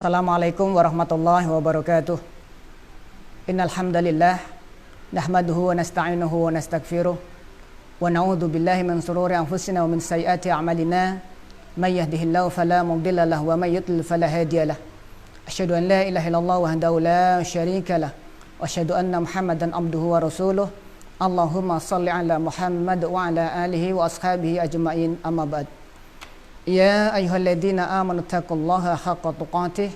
Assalamualaikum warahmatullahi wabarakatuh. Innal hamdalillah nahmaduhu wa nasta'inuhu wa nastaghfiruh wa na'udzu billahi min shururi anfusina wa min sayyiati a'malina may yahdihillahu fala mudilla lahu wa may yudlil fala hadiya lahu. Asyhadu an la ilaha illallah wahdahu la syarika lahu wa asyhadu anna Muhammadan abduhu wa rasuluh. Allahumma shalli ala Muhammad wa ala alihi wa ashabihi ajma'in, amma ba'd. Ya ayyuhalladzina amanu taqullaha haqqa tuqatih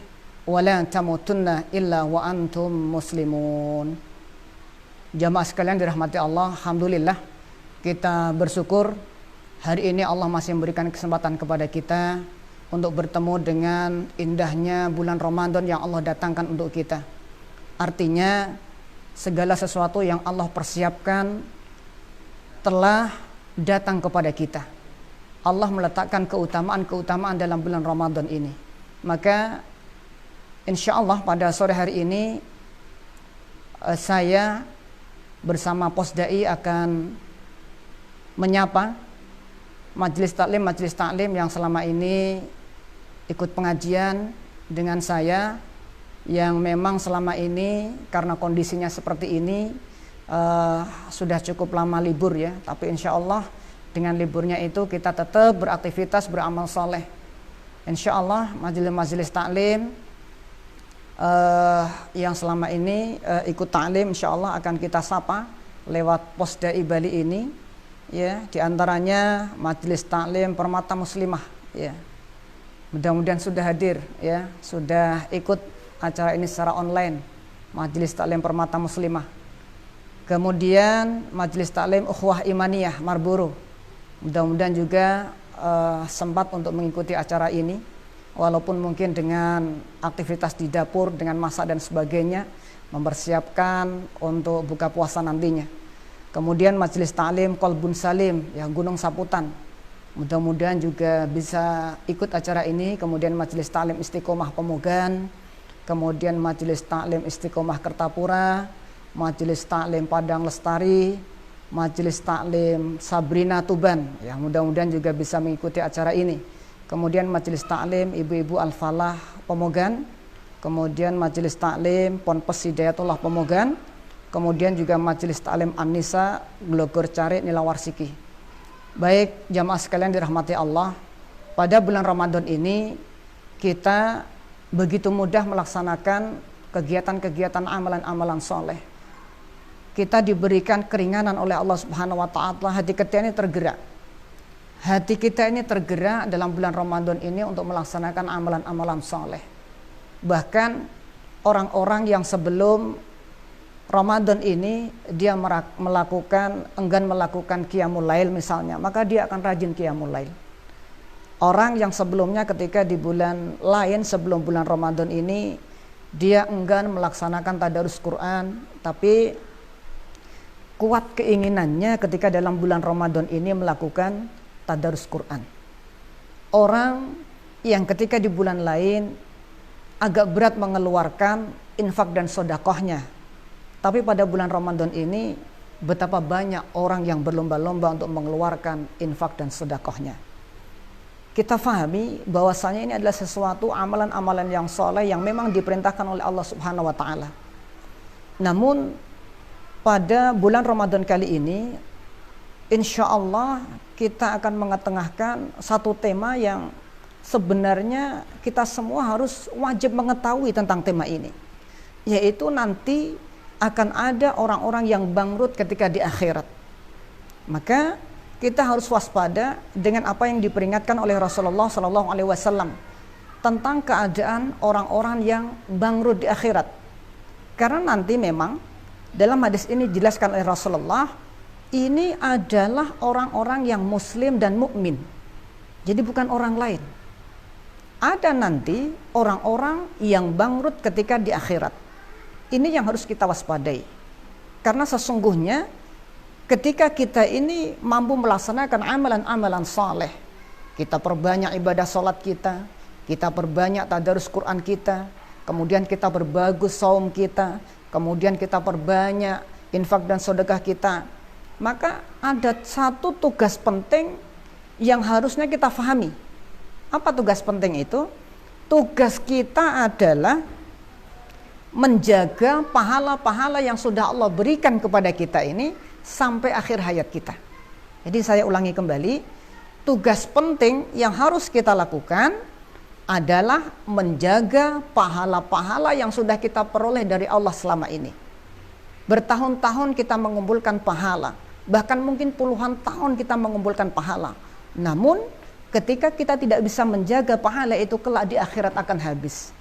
wa la tamutunna illa wa antum muslimun. Jamaah sekalian dirahmati Allah, alhamdulillah kita bersyukur hari ini Allah masih memberikan kesempatan kepada kita untuk bertemu dengan indahnya bulan Ramadan yang Allah datangkan untuk kita. Artinya segala sesuatu yang Allah persiapkan telah datang kepada kita. Allah meletakkan keutamaan-keutamaan dalam bulan Ramadan ini. Maka insya Allah pada sore hari ini saya bersama Posdai akan menyapa majelis taklim yang selama ini ikut pengajian dengan saya, yang memang selama ini karena kondisinya seperti ini sudah cukup lama libur ya, tapi insya Allah dengan liburnya itu kita tetap beraktivitas, beramal soleh. Insya Allah majelis taklim yang selama ini ikut taklim insya Allah akan kita sapa lewat Posdai Bali ini ya, diantaranya majelis taklim Permata Muslimah ya. Mudah-mudahan sudah hadir ya, sudah ikut acara ini secara online, majelis taklim Permata Muslimah. Kemudian majelis taklim Ukhuwah Imaniyah Marlboro, mudah-mudahan juga sempat untuk mengikuti acara ini, walaupun mungkin dengan aktivitas di dapur, dengan masak dan sebagainya, mempersiapkan untuk buka puasa nantinya. Kemudian majelis taklim Qalbun Salim ya, Gunung Saputan, mudah-mudahan juga bisa ikut acara ini. Kemudian majelis taklim Istiqomah Pemogan, kemudian majelis taklim Istiqomah Kertapura, majelis taklim Padang Lestari, majelis taklim Sabrina Tuban ya, mudah-mudahan juga bisa mengikuti acara ini. Kemudian majelis taklim Ibu-ibu Al-Falah Pemogan, kemudian majelis taklim Ponpes Hidayatullah Pemogan, kemudian juga majelis taklim An-Nisa Glogor Carik Nilawarsiki. Baik jamaah sekalian dirahmati Allah, pada bulan Ramadan ini kita begitu mudah melaksanakan kegiatan-kegiatan amalan-amalan soleh. Kita diberikan keringanan oleh Allah Subhanahu wa Ta'ala. Hati kita ini tergerak. Hati kita ini tergerak dalam bulan Ramadan ini untuk melaksanakan amalan-amalan soleh. Bahkan orang-orang yang sebelum Ramadan ini dia enggan melakukan qiyamul lail misalnya, maka dia akan rajin qiyamul lail. Orang yang sebelumnya ketika di bulan lain sebelum bulan Ramadan ini dia enggan melaksanakan tadarus Quran, tapi kuat keinginannya ketika dalam bulan Ramadan ini melakukan tadarus Quran. Orang yang ketika di bulan lain agak berat mengeluarkan infak dan sodakohnya, tapi pada bulan Ramadan ini betapa banyak orang yang berlomba-lomba untuk mengeluarkan infak dan sodakohnya. Kita fahami bahwasanya ini adalah sesuatu amalan-amalan yang soleh yang memang diperintahkan oleh Allah Subhanahu wa Ta'ala. Namun pada bulan Ramadan kali ini insya Allah kita akan mengetengahkan satu tema yang sebenarnya kita semua harus wajib mengetahui tentang tema ini, yaitu nanti akan ada orang-orang yang bangkrut ketika di akhirat. Maka kita harus waspada dengan apa yang diperingatkan oleh Rasulullah SAW tentang keadaan orang-orang yang bangkrut di akhirat. Karena nanti memang dalam hadis ini dijelaskan oleh Rasulullah, ini adalah orang-orang yang muslim dan mukmin. Jadi bukan orang lain. Ada nanti orang-orang yang bangkrut ketika di akhirat. Ini yang harus kita waspadai. Karena sesungguhnya ketika kita ini mampu melaksanakan amalan-amalan saleh, kita perbanyak ibadah salat kita perbanyak tadarus Quran kita, kemudian kita berbagus saum kita, kemudian kita perbanyak infak dan sedekah kita, maka ada satu tugas penting yang harusnya kita fahami. Apa tugas penting itu? tugas kita adalah menjaga pahala-pahala yang sudah Allah berikan kepada kita ini sampai akhir hayat kita. Jadi saya ulangi kembali, tugas penting yang harus kita lakukan adalah menjaga pahala-pahala yang sudah kita peroleh dari Allah selama ini. Bertahun-tahun kita mengumpulkan pahala, bahkan mungkin puluhan tahun kita mengumpulkan pahala. Namun ketika kita tidak bisa menjaga pahala itu, kelak di akhirat akan habis.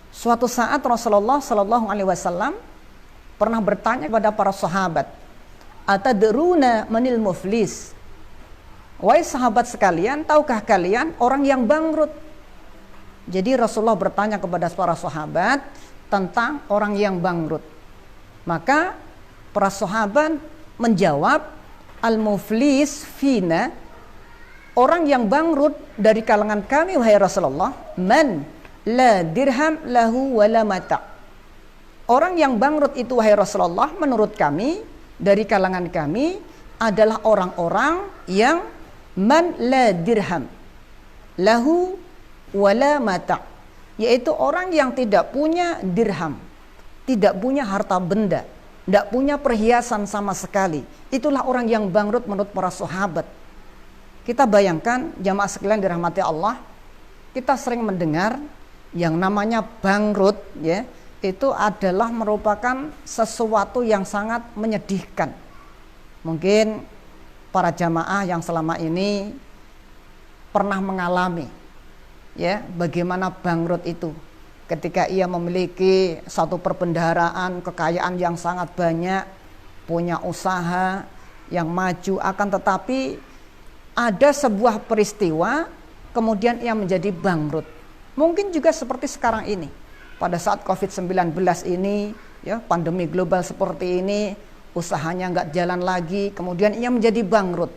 Suatu saat Rasulullah Shallallahu Alaihi Wasallam pernah bertanya kepada para sahabat, "Atadruna manil muflis?" Wahai sahabat sekalian, tahukah kalian orang yang bangkrut? Jadi Rasulullah bertanya kepada para sahabat tentang orang yang bangkrut. Maka para sahabat menjawab, "Al-muflis fina," orang yang bangkrut dari kalangan kami wahai Rasulullah, "man la dirham lahu wala mata." Orang yang bangkrut itu wahai Rasulullah menurut kami, dari kalangan kami adalah orang-orang yang man la dirham lahu wala mata, yaitu orang yang tidak punya dirham, tidak punya harta benda, tidak punya perhiasan sama sekali. Itulah orang yang bangkrut menurut para sahabat. Kita bayangkan jamaah sekalian dirahmati Allah, kita sering mendengar yang namanya bangkrut, ya, itu adalah merupakan sesuatu yang sangat menyedihkan. Mungkin para jamaah yang selama ini pernah mengalami, ya, bagaimana bangkrut itu ketika ia memiliki satu perbendaharaan, kekayaan yang sangat banyak, punya usaha yang maju, akan tetapi ada sebuah peristiwa kemudian ia menjadi bangkrut. Mungkin juga seperti sekarang ini, pada saat COVID-19 ini, ya, pandemi global seperti ini, usahanya nggak jalan lagi, kemudian ia menjadi bangkrut.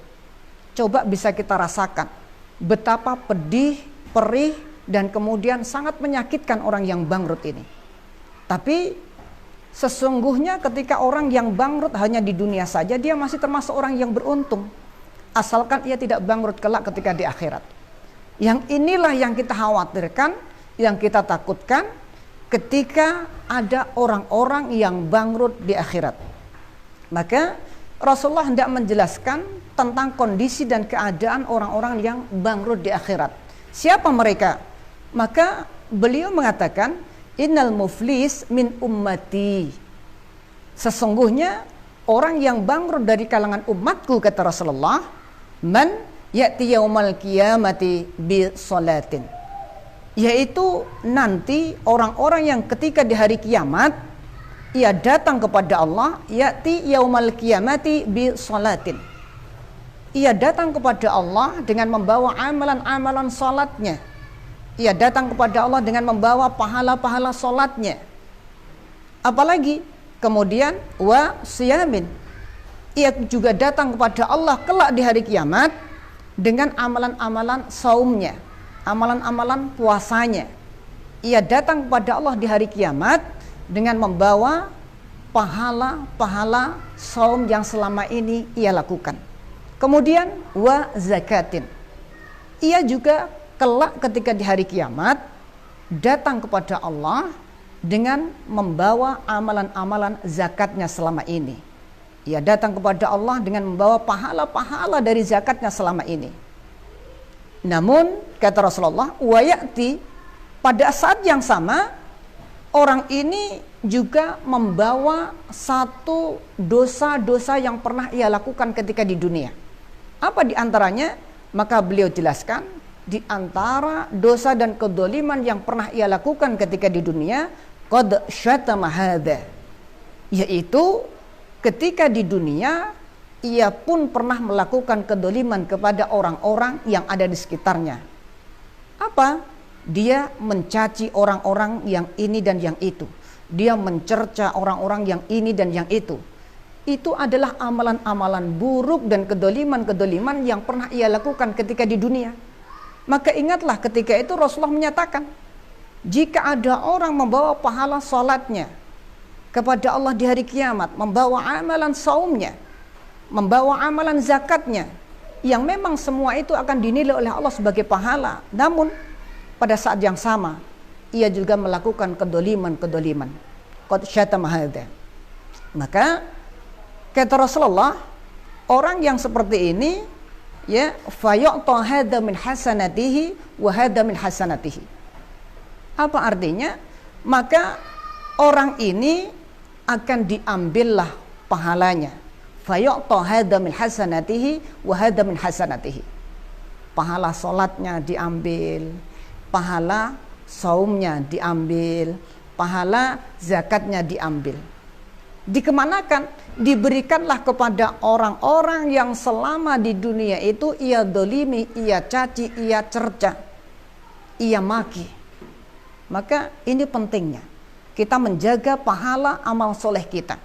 Coba bisa kita rasakan betapa pedih, perih, dan kemudian sangat menyakitkan orang yang bangkrut ini. Tapi sesungguhnya ketika orang yang bangkrut hanya di dunia saja, dia masih termasuk orang yang beruntung, asalkan ia tidak bangkrut kelak ketika di akhirat. Yang inilah yang kita khawatirkan, yang kita takutkan ketika ada orang-orang yang bangkrut di akhirat. Maka Rasulullah hendak menjelaskan tentang kondisi dan keadaan orang-orang yang bangkrut di akhirat. Siapa mereka? Maka beliau mengatakan, "Innal muflis min ummati." Sesungguhnya orang yang bangkrut dari kalangan umatku, kata Rasulullah, "Man ya'ti yaumal qiyamati bi sholatin." Yaitu nanti orang-orang yang ketika di hari kiamat ia datang kepada Allah, ya'ti yaumal qiyamati bi sholatin. Ia datang kepada Allah dengan membawa amalan-amalan salatnya. Ia datang kepada Allah dengan membawa pahala-pahala salatnya. Apalagi kemudian wa siyamin. Ia juga datang kepada Allah kelak di hari kiamat dengan amalan-amalan saumnya, amalan-amalan puasanya. Ia datang kepada Allah di hari kiamat dengan membawa pahala-pahala saum yang selama ini ia lakukan. Kemudian wa zakatin. Ia juga kelak ketika di hari kiamat datang kepada Allah dengan membawa amalan-amalan zakatnya selama ini. Ia datang kepada Allah dengan membawa pahala-pahala dari zakatnya selama ini. Namun kata Rasulullah, wa ya'ti, pada saat yang sama orang ini juga membawa satu dosa-dosa yang pernah ia lakukan ketika di dunia. Apa di antaranya? Maka beliau jelaskan, di antara dosa dan kedzaliman yang pernah ia lakukan ketika di dunia, qad syatama hadza, yaitu ketika di dunia ia pun pernah melakukan kedzaliman kepada orang-orang yang ada di sekitarnya. Apa? Dia mencaci orang-orang yang ini dan yang itu. Dia mencerca orang-orang yang ini dan yang itu. Itu adalah amalan-amalan buruk dan kedzaliman-kedzaliman yang pernah ia lakukan ketika di dunia. Maka ingatlah ketika itu Rasulullah menyatakan, jika ada orang membawa pahala salatnya kepada Allah di hari kiamat, membawa amalan saumnya, membawa amalan zakatnya, yang memang semua itu akan dinilai oleh Allah sebagai pahala. Namun pada saat yang sama ia juga melakukan kedoliman. Qad syatama hadza. Maka kata Rasulullah, orang yang seperti ini ya fayu'ta hadza min hasanatihi wa hadza min hasanatihi. Apa artinya? Maka orang ini akan diambillah pahalanya. Fayu'ta hadza min hasanatihi wa hadza min hasanatihi. Pahala salatnya diambil, pahala saumnya diambil, pahala zakatnya diambil. Dikemanakan? Diberikanlah kepada orang-orang yang selama di dunia itu ia dolimi, ia caci, ia cerca, ia maki. Maka ini pentingnya kita menjaga pahala amal soleh kita.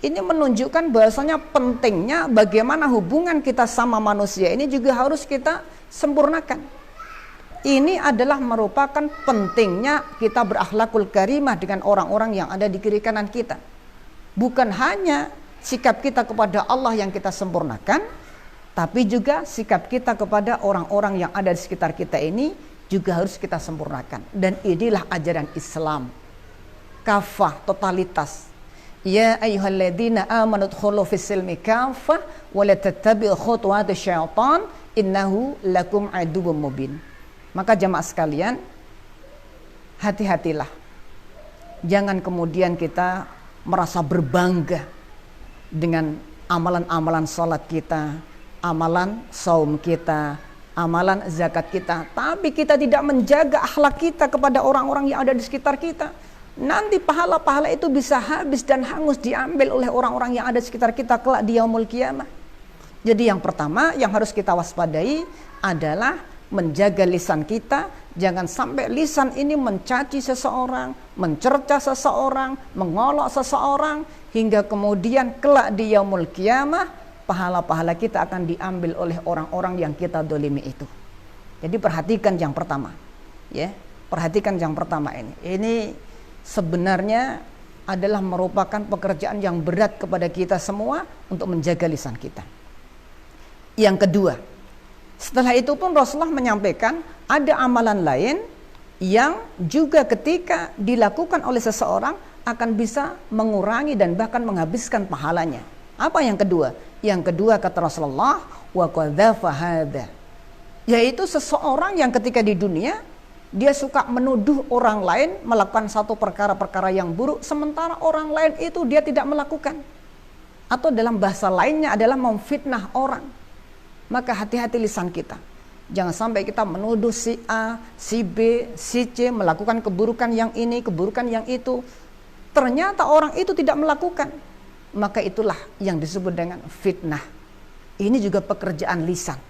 Ini menunjukkan bahwasanya pentingnya bagaimana hubungan kita sama manusia ini juga harus kita sempurnakan. Ini adalah merupakan pentingnya kita berakhlakul karimah dengan orang-orang yang ada di kiri kanan kita. Bukan hanya sikap kita kepada Allah yang kita sempurnakan, tapi juga sikap kita kepada orang-orang yang ada di sekitar kita ini juga harus kita sempurnakan. Dan inilah ajaran Islam. Kafah, totalitas. Ya ayyuhalladzina amanu dkhulu fis-silmi kafah wa la tattabi'u khutuwatis syaitan innahu lakum aduwwum mubin. Maka jamaah sekalian, hati-hatilah. Jangan kemudian kita merasa berbangga dengan amalan-amalan salat kita, amalan saum kita, amalan zakat kita, tapi kita tidak menjaga akhlak kita kepada orang-orang yang ada di sekitar kita. Nanti pahala-pahala itu bisa habis dan hangus diambil oleh orang-orang yang ada di sekitar kita kelak di yaumul qiyamah. Jadi yang pertama yang harus kita waspadai adalah menjaga lisan kita. Jangan sampai lisan ini mencaci seseorang, mencerca seseorang, mengolok seseorang, hingga kemudian kelak di yaumul qiyamah pahala-pahala kita akan diambil oleh orang-orang yang kita dolimi itu. Jadi perhatikan yang pertama, ya, perhatikan yang pertama ini. Ini sebenarnya adalah merupakan pekerjaan yang berat kepada kita semua untuk menjaga lisan kita. Yang kedua, setelah itu pun Rasulullah menyampaikan ada amalan lain yang juga ketika dilakukan oleh seseorang akan bisa mengurangi dan bahkan menghabiskan pahalanya. Apa yang kedua? Yang kedua kata Rasulullah, wa qadzafa hadza, yaitu seseorang yang ketika di dunia dia suka menuduh orang lain melakukan satu perkara-perkara yang buruk, sementara orang lain itu dia tidak melakukan. Atau dalam bahasa lainnya adalah memfitnah orang. Maka hati-hati lisan kita. Jangan sampai kita menuduh si A, si B, si C melakukan keburukan yang ini, keburukan yang itu. Ternyata orang itu tidak melakukan. Maka itulah yang disebut dengan fitnah. Ini juga pekerjaan lisan.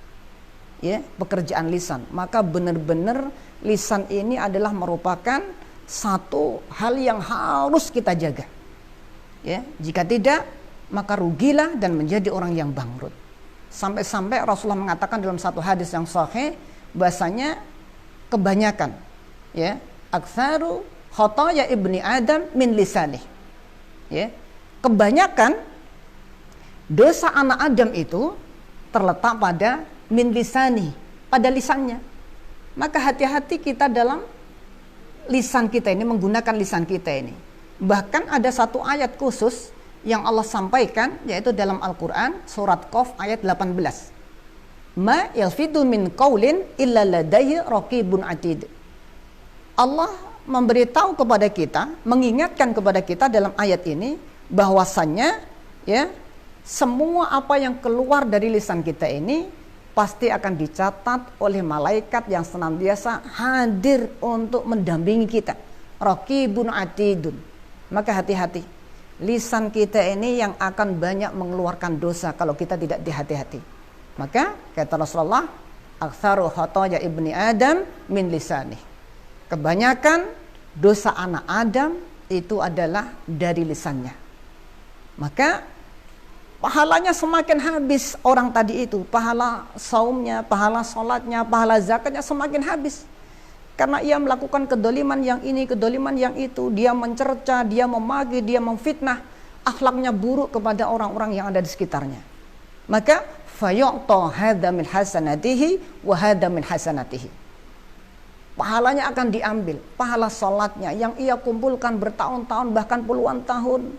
Ya, pekerjaan lisan. Maka benar-benar lisan ini adalah merupakan satu hal yang harus kita jaga. Ya, jika tidak, maka rugilah dan menjadi orang yang bangkrut. Sampai-sampai Rasulullah mengatakan dalam satu hadis yang sahih bahasanya kebanyakan, ya, aktsaru khotaya ibni Adam min lisanih. Ya, kebanyakan dosa anak Adam itu terletak pada min lisani, pada lisannya. Maka hati-hati kita dalam lisan kita ini, menggunakan lisan kita ini. Bahkan ada satu ayat khusus yang Allah sampaikan, yaitu dalam Al-Quran surat Qaf ayat 18. Ma yalfidu min qaulin illa ladaihi raqibun atid. Allah memberitahu kepada kita, mengingatkan kepada kita dalam ayat ini bahwasannya, ya, semua apa yang keluar dari lisan kita ini pasti akan dicatat oleh malaikat yang senantiasa hadir untuk mendampingi kita. Raqibun atidun. Maka hati-hati. Lisan kita ini yang akan banyak mengeluarkan dosa kalau kita tidak dihati-hati. Maka kata Rasulullah, aktsaru khataya ibni Adam min lisanih. Kebanyakan dosa anak Adam itu adalah dari lisannya. Maka pahalanya semakin habis orang tadi itu. Pahala saumnya, pahala sholatnya, pahala zakatnya semakin habis. Karena ia melakukan kedoliman yang ini, kedoliman yang itu. Dia mencerca, dia memaki, dia memfitnah. Akhlaknya buruk kepada orang-orang yang ada di sekitarnya. Maka fayu'ta hadza min hasanatihi wa hadza min hasanatihi. pahalanya akan diambil. Pahala sholatnya yang ia kumpulkan bertahun-tahun bahkan puluhan tahun,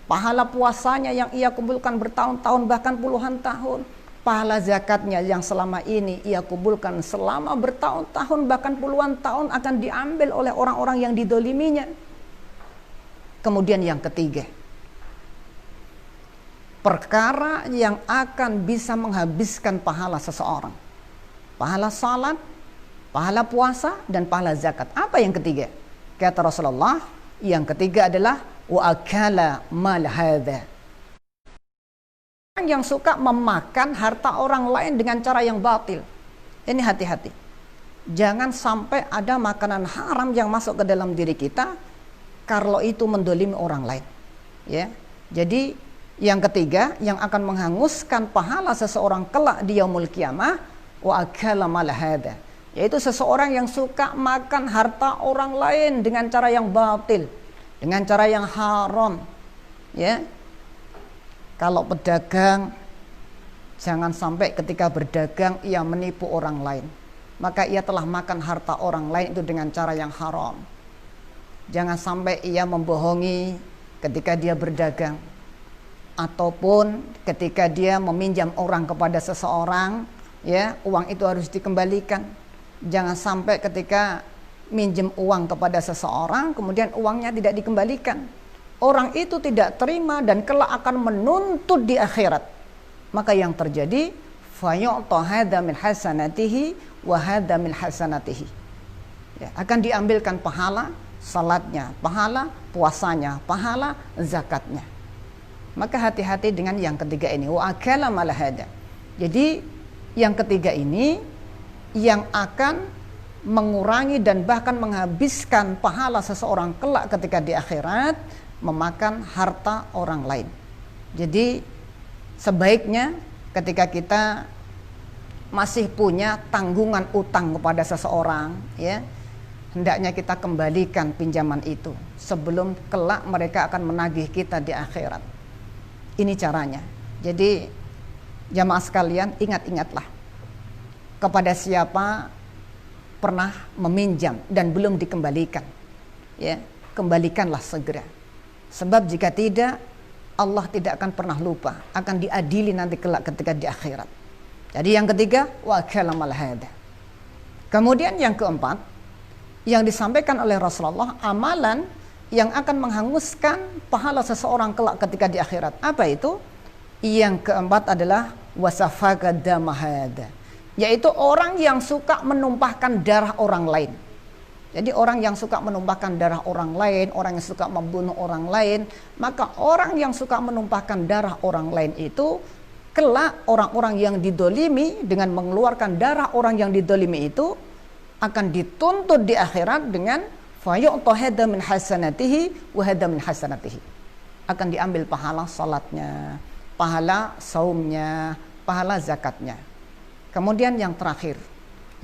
pahala puasanya yang ia kumpulkan bertahun-tahun bahkan puluhan tahun, pahala zakatnya yang selama ini ia kumpulkan selama bertahun-tahun bahkan puluhan tahun akan diambil oleh orang-orang yang didoliminya. Kemudian yang ketiga, perkara yang akan bisa menghabiskan pahala seseorang. Pahala salat, pahala puasa, dan pahala zakat. Apa yang ketiga? Kata Rasulullah, yang ketiga adalah wa akala mal hadza. Orang yang suka memakan harta orang lain dengan cara yang batil. Ini hati-hati. Jangan sampai ada makanan haram yang masuk ke dalam diri kita kalau itu mendolimi orang lain. Ya. Jadi yang ketiga yang akan menghanguskan pahala seseorang kelak di yaumul qiyamah, wa akala mal hadza, yaitu seseorang yang suka makan harta orang lain dengan cara yang batil, dengan cara yang haram. Ya. Kalau pedagang, jangan sampai ketika berdagang ia menipu orang lain, maka ia telah makan harta orang lain itu dengan cara yang haram. Jangan sampai ia membohongi ketika dia berdagang, ataupun ketika dia meminjam orang kepada seseorang, ya, uang itu harus dikembalikan. Jangan sampai ketika minjem uang kepada seseorang kemudian uangnya tidak dikembalikan. Orang itu tidak terima dan kelak akan menuntut di akhirat. Maka yang terjadi, fayu'ta hadza min hasanatihi wa hadza min hasanatihi. Ya, akan diambilkan pahala salatnya, pahala puasanya, pahala zakatnya. Maka hati-hati dengan yang ketiga ini, wa akala mal hadza. Jadi yang ketiga ini yang akan mengurangi dan bahkan menghabiskan pahala seseorang kelak ketika di akhirat, memakan harta orang lain. Jadi sebaiknya ketika kita masih punya tanggungan utang kepada seseorang, ya, hendaknya kita kembalikan pinjaman itu sebelum kelak mereka akan menagih kita di akhirat. Ini caranya. Jadi jamaah sekalian, ingat-ingatlah kepada siapa pernah meminjam dan belum dikembalikan, ya, kembalikanlah segera. Sebab jika tidak, Allah tidak akan pernah lupa, akan diadili nanti kelak ketika di akhirat. Jadi yang ketiga, wa kalamal hadza. Kemudian yang keempat, yang disampaikan oleh Rasulullah, amalan yang akan menghanguskan pahala seseorang kelak ketika di akhirat. Apa itu? Yang keempat adalah wasafaka damahada, yaitu orang yang suka menumpahkan darah orang lain. Jadi orang yang suka menumpahkan darah orang lain, orang yang suka membunuh orang lain, maka orang yang suka menumpahkan darah orang lain itu kelak orang-orang yang didolimi dengan mengeluarkan darah orang yang didolimi itu akan dituntut di akhirat dengan fayu'ta hadza min hasanatihi wa hadza min hasanatihi. Akan diambil pahala salatnya, pahala saumnya, pahala zakatnya. Kemudian yang terakhir,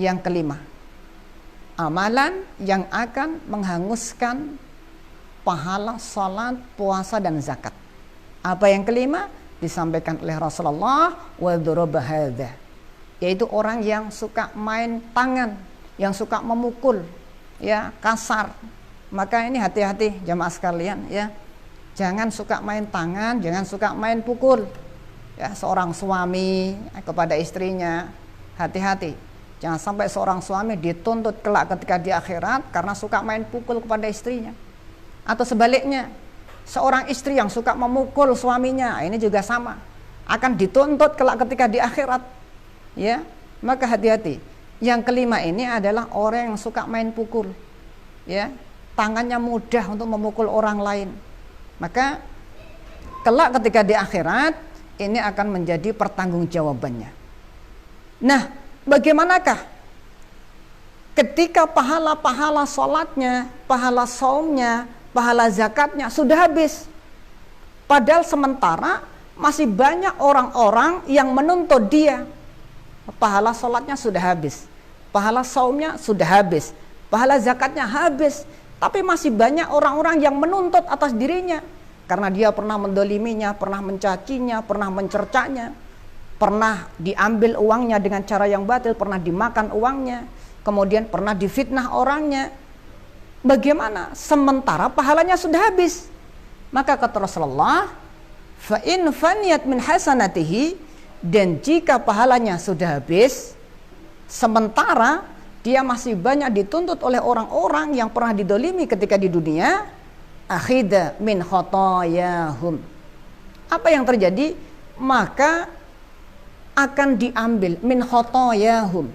yang kelima, amalan yang akan menghanguskan pahala salat, puasa dan zakat. Apa yang kelima? Disampaikan oleh Rasulullah, wa dzuraba hadza, yaitu orang yang suka main tangan, yang suka memukul, ya, kasar. Maka ini hati-hati jamaah sekalian, ya. Jangan suka main tangan, jangan suka main pukul. Ya, seorang suami kepada istrinya, hati-hati. Jangan sampai seorang suami dituntut kelak ketika di akhirat karena suka main pukul kepada istrinya. Atau sebaliknya, seorang istri yang suka memukul suaminya, ini juga sama, akan dituntut kelak ketika di akhirat. Ya, maka hati-hati. Yang kelima ini adalah orang yang suka main pukul. Ya, tangannya mudah untuk memukul orang lain. Maka kelak ketika di akhirat ini akan menjadi pertanggungjawabannya. Nah, bagaimanakah ketika pahala-pahala sholatnya, pahala saumnya, pahala zakatnya sudah habis, padahal sementara masih banyak orang-orang yang menuntut dia. Pahala sholatnya sudah habis, pahala saumnya sudah habis, pahala zakatnya habis, tapi masih banyak orang-orang yang menuntut atas dirinya karena dia pernah mendoliminya, pernah mencacinya, pernah mencercanya, pernah diambil uangnya dengan cara yang batil, pernah dimakan uangnya. kemudian pernah difitnah orangnya. Bagaimana? Sementara pahalanya sudah habis. Maka kata Rasulullah, fa in faniyat min hasanatihi, dan jika pahalanya sudah habis, sementara dia masih banyak dituntut oleh orang-orang yang pernah didolimi ketika di dunia, akhida min khotoyahum. Apa yang terjadi? Maka akan diambil min khotoyahum,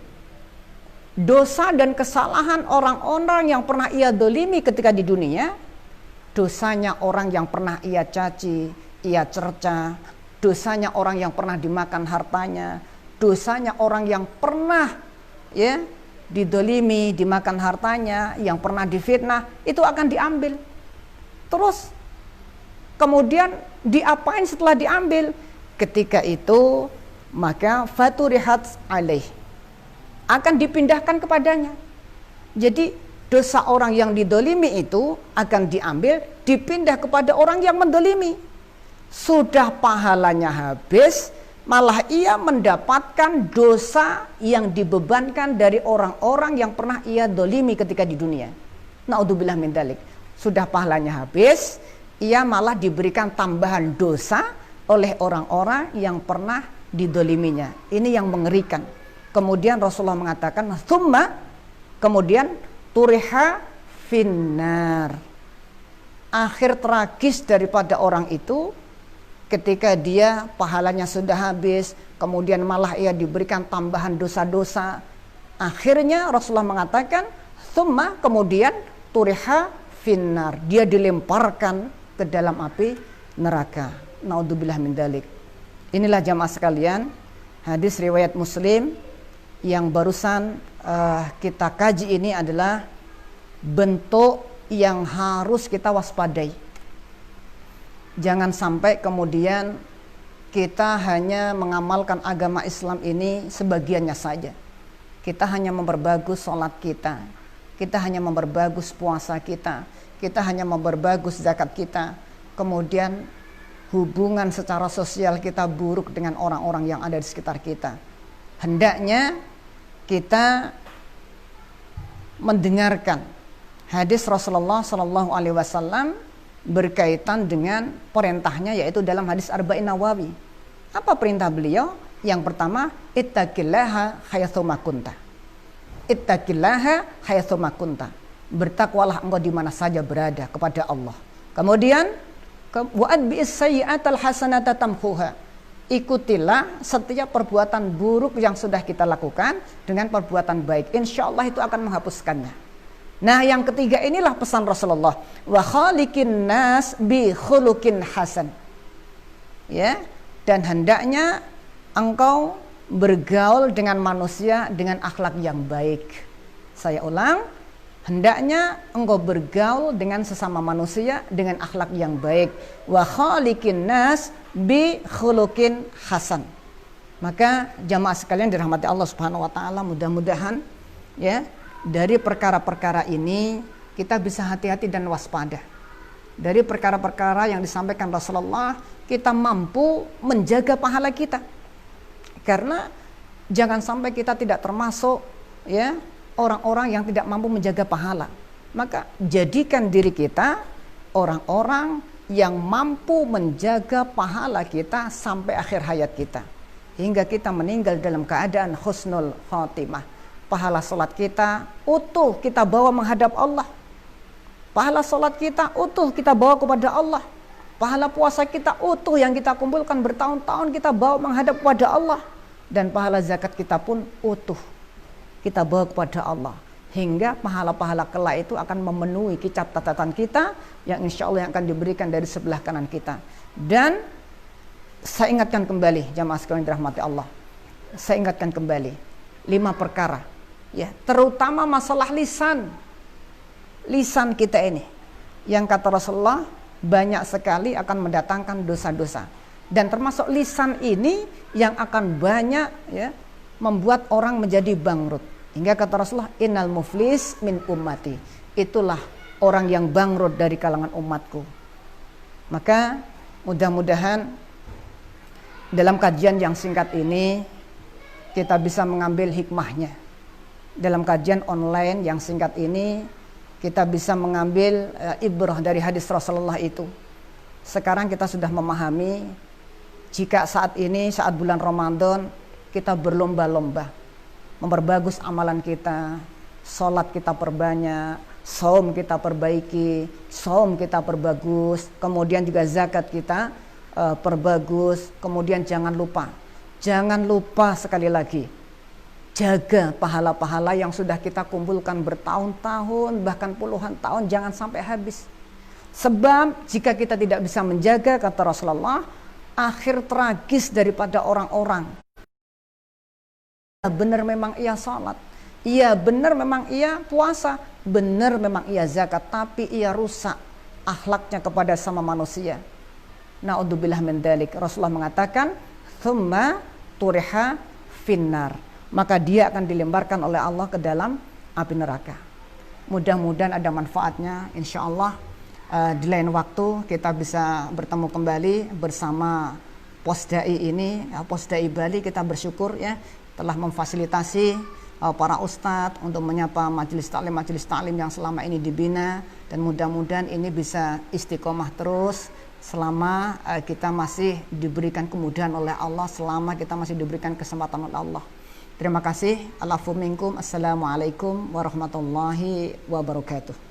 dosa dan kesalahan orang-orang yang pernah ia dolimi ketika di dunia. Dosanya orang yang pernah ia caci, ia cerca, dosanya orang yang pernah dimakan hartanya, dosanya orang yang pernah didolimi, dimakan hartanya, yang pernah difitnah, itu akan diambil. Terus kemudian diapain setelah diambil? Ketika itu maka faturihat alaih, akan dipindahkan kepadanya. Jadi dosa orang yang didolimi itu akan diambil, dipindah kepada orang yang mendolimi. Sudah pahalanya habis, malah ia mendapatkan dosa yang dibebankan dari orang-orang yang pernah ia dolimi ketika di dunia. Naudzubillah min dzalik. Sudah pahalanya habis, ia malah diberikan tambahan dosa oleh orang-orang yang pernah didoliminya. Ini yang mengerikan. Kemudian Rasulullah mengatakan, "Tsumma", kemudian turiha finnar. Akhir tragis daripada orang itu ketika dia pahalanya sudah habis, kemudian malah ia diberikan tambahan dosa-dosa. Akhirnya Rasulullah mengatakan, "Tsumma", kemudian turiha finnar, dia dilemparkan ke dalam api neraka. Naudzubillah min dzalik. Inilah jamaah sekalian, hadis riwayat Muslim yang barusan kita kaji ini adalah bentuk yang harus kita waspadai. Jangan sampai kemudian kita hanya mengamalkan agama Islam ini sebagiannya saja. Kita hanya memperbagus sholat kita, kita hanya memperbagus puasa kita hanya memperbagus zakat kita, kemudian hubungan secara sosial kita buruk dengan orang-orang yang ada di sekitar kita. Hendaknya kita mendengarkan hadis Rasulullah SAW berkaitan dengan perintahnya, yaitu dalam hadis Arba'in Nawawi. Apa perintah beliau? Yang pertama, ittaqillaha haitsuma kunta. Ittaqillaha haitsuma kunta. Bertakwalah engkau di mana saja berada kepada Allah. Kemudian wa'adbi'is sayyi'atal hasanata tamhuha. Ikutilah setiap perbuatan buruk yang sudah kita lakukan dengan perbuatan baik. Insya Allah itu akan menghapuskannya. Nah, yang ketiga inilah pesan Rasulullah. Wa khaliqin nas bi khuluqin hasan. Ya, dan hendaknya engkau bergaul dengan manusia dengan akhlak yang baik. Saya ulang, hendaknya engkau bergaul dengan sesama manusia dengan akhlak yang baik. Wa khaliqin nas bi khuluqin hasan. Maka jamaah sekalian dirahmati Allah Subhanahu wa taala, mudah-mudahan ya dari perkara-perkara ini kita bisa hati-hati dan waspada. Dari perkara-perkara yang disampaikan Rasulullah, kita mampu menjaga pahala kita. Karena jangan sampai kita tidak termasuk ya orang-orang yang tidak mampu menjaga pahala. Maka jadikan diri kita orang-orang yang mampu menjaga pahala kita sampai akhir hayat kita, hingga kita meninggal dalam keadaan husnul khotimah. Pahala salat kita utuh kita bawa menghadap Allah. Pahala salat kita utuh kita bawa kepada Allah. Pahala puasa kita utuh yang kita kumpulkan bertahun-tahun kita bawa menghadap kepada Allah. Dan pahala zakat kita pun utuh kita bawa kepada Allah. Hingga pahala-pahala kelak itu akan memenuhi kitab catatan kita yang insya Allah yang akan diberikan dari sebelah kanan kita. Dan saya ingatkan kembali jamaah sekalian dirahmati Allah. Saya ingatkan kembali 5 perkara ya, terutama masalah lisan kita ini yang kata Rasulullah banyak sekali akan mendatangkan dosa-dosa, dan termasuk lisan ini yang akan banyak ya membuat orang menjadi bangkrut. Hingga kata Rasulullah, innal muflis min ummati, itulah orang yang bangkrut dari kalangan umatku. Maka mudah-mudahan dalam kajian yang singkat ini kita bisa mengambil hikmahnya dalam kajian online yang singkat ini kita bisa mengambil ibrah dari hadis Rasulullah itu. Sekarang kita sudah memahami jika saat ini, saat bulan Ramadan, kita berlomba-lomba memperbagus amalan kita, sholat kita perbanyak, saum kita perbaiki, saum kita perbagus, kemudian juga zakat kita perbagus, kemudian jangan lupa sekali lagi, jaga pahala-pahala yang sudah kita kumpulkan bertahun-tahun, bahkan puluhan tahun, jangan sampai habis. Sebab jika kita tidak bisa menjaga, kata Rasulullah, akhir tragis daripada orang-orang. Benar memang ia salat, iya benar memang ia puasa, benar memang ia zakat, tapi ia rusak akhlaknya kepada sama manusia. Na'udzubillah min dzalik. Rasulullah mengatakan, "Tsumma turiha finnar." Maka dia akan dilemparkan oleh Allah ke dalam api neraka. Mudah-mudahan ada manfaatnya, insya Allah. Di lain waktu kita bisa bertemu kembali bersama Posdai ini, Posdai Bali. Kita bersyukur ya telah memfasilitasi para ustadz untuk menyapa majelis taklim yang selama ini dibina, dan mudah-mudahan ini bisa istiqomah terus selama kita masih diberikan kemudahan oleh Allah, selama kita masih diberikan kesempatan oleh Allah. Terima kasih. Alafu minkum. Assalamualaikum warahmatullahi wabarakatuh.